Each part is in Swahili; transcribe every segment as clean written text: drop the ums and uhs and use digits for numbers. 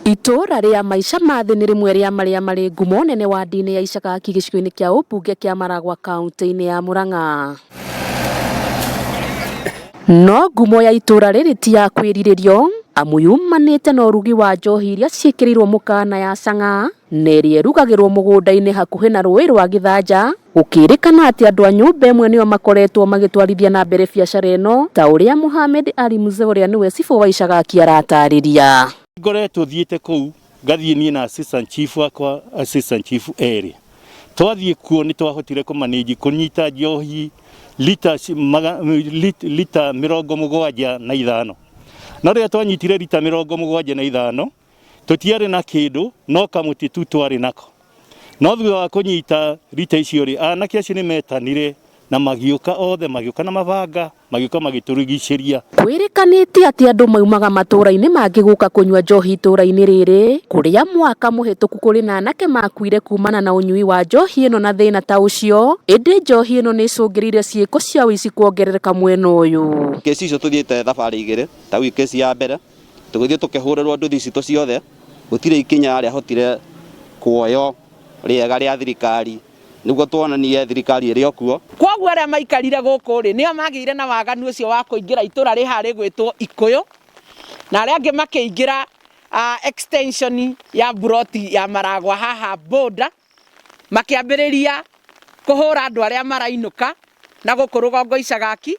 Itura ria Maisha Mathi ni rimwe ria maria mari ngumo nene wa ndini ya icakaki gicigo-ini kia ubunge kia Maragua kaunti-ini ya Murang'a. No ngumo ya itura riri ti ya kwiriririo amu yumanite na urugi wa njohi iria ciikirirwo mukana ya canga nerie rugagirwo mugunda-ini hakuhi na rũĩ rwa Githanja, gukirikana ati andu a nyumba imwe nio makoretwo magitwarithia na mbere biacara ino ta uria Mohamed Ali Mzee uria niwe cifu wa icakaki aratariria. Ngoretwo thiete kou ngathie nie na assistant chief akwa assistant chief eri twathie kuo ni twahotire kumanage kunyita njohi lita 75 na ria twanyitire lita 75 tutiare na kindu no kamuti tu twari nako no thutha wa kunyita lita icio ri anake acio ni metanire na magiuka othe magiuka na mabanga magiuka magiturigiciria. Kwirikanite ati andu maumaga matuura-ini mangi guka kunywa njohi itura-ini riri kuria mwaka muhituku kuri na anake makuire kumana na unyui wa njohi ino na thina ta ucio, indi njohi ino ni icungirire ciiko cia wici kuongerereka mwena uyu. Kesi icio tuthiite thabari igiri ta wi kesi ya mbere tugithie tukihurirwo nduthi citu ciothe gutire ikinya ria hotire kuoyo riega ria thirikari niguo tuonanie thirikari iri okuo. Koguo aria maikarire guku ri nio magire na waganu ucio wa kuingira itura ri hari gwitwo Ikuyu na aria angi makiingira extension ya broti ya Maragua haha border makiambiriria kuhura andu aria marainuka na gukurugongo icakaki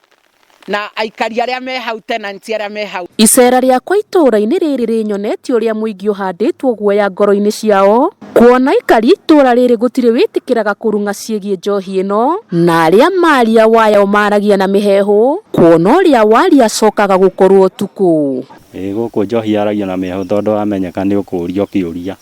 na aikari aria me hau tenants aria me hau. Icera riakwa itura-ini riri rinyonetio uria muingi uhanditwo guoya ngoro-ini ciao kuona ikari itura riri gutire witikiraga kurunga ciegie njohi ino na aria maria wayo maragia na mihehu kuona uria waria cokaga gukorwo tuku. Guku njohi yaragia na mihehu tondu wamenyeka ni ukurio kiuria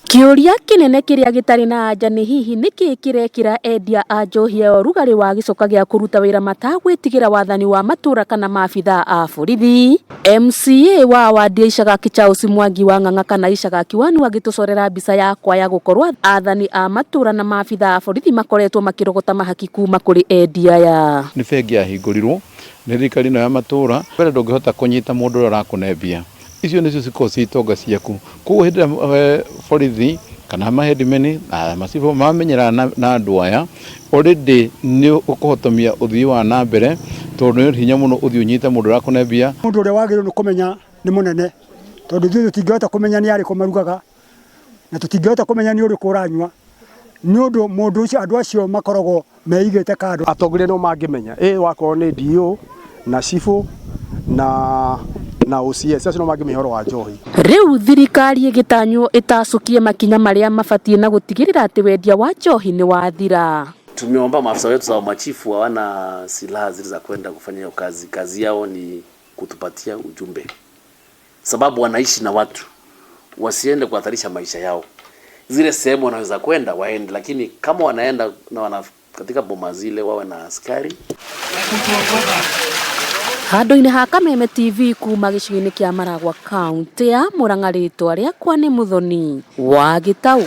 kinene kiria gitari na anja ni hihi niki kirekira endia a njohi ya rugari wa gicoka gia kuruta wira matagwitigira wathani wa matuura kana maabithaa a borithi. MCA wa wadi ya icakaki Charles Mwangi wa Ng'ang'a kana icakaki wanu agitucorera mbica yakwa ya gukorwo athani a matuura na maabithaa a borithi makoretwo makirogota mahaki kuuma kuri endia ya ni bengi yahingurirwo ni thirikari no ya matuura mbere ndungihota kunyita mundu uria arakunebia icio nicio cikorwo citonga ciaku koguo hindi borithi kana mahedimeni na macibo mamenyera na andu aya already ni ukuhotomia uthii wa na mbere tondu ni hinya muno uthii unyite mundu arakunebia mundu uria wagirwo ni kumenya ni munene tondu ithuĩ tutingihota kumenya ni ari kumarugaga na tutingihota kumenya ni uriku uranywa ni undu mundu ucio andu acio makoragwo meigite kando. Atongoria no mangimenya wakorwo ni DO na cifu na OCS acio no mangimenya wa njohi. Riu thirikari igitanyo itacukie makinya maria mabatie na gutigirira ati wendia wa njohi ni wathira. Tumeomba maafisa wetu za machifu hawana silaha zile za kwenda kufanya hiyo kazi. Kazi yao ni kutupatia ujumbe, sababu wanaishi na watu, wasiende kuhatarisha maisha yao. Zile sehemu wanaweza kwenda waende, lakini kama wanaenda na katika boma zile wawe na askari. Handu-ini ha Kameme TV kuuma gicigo-ini kia Maragua kaunti ya Murang'a, ritwa riakwa ni Muthoni wa Gitau.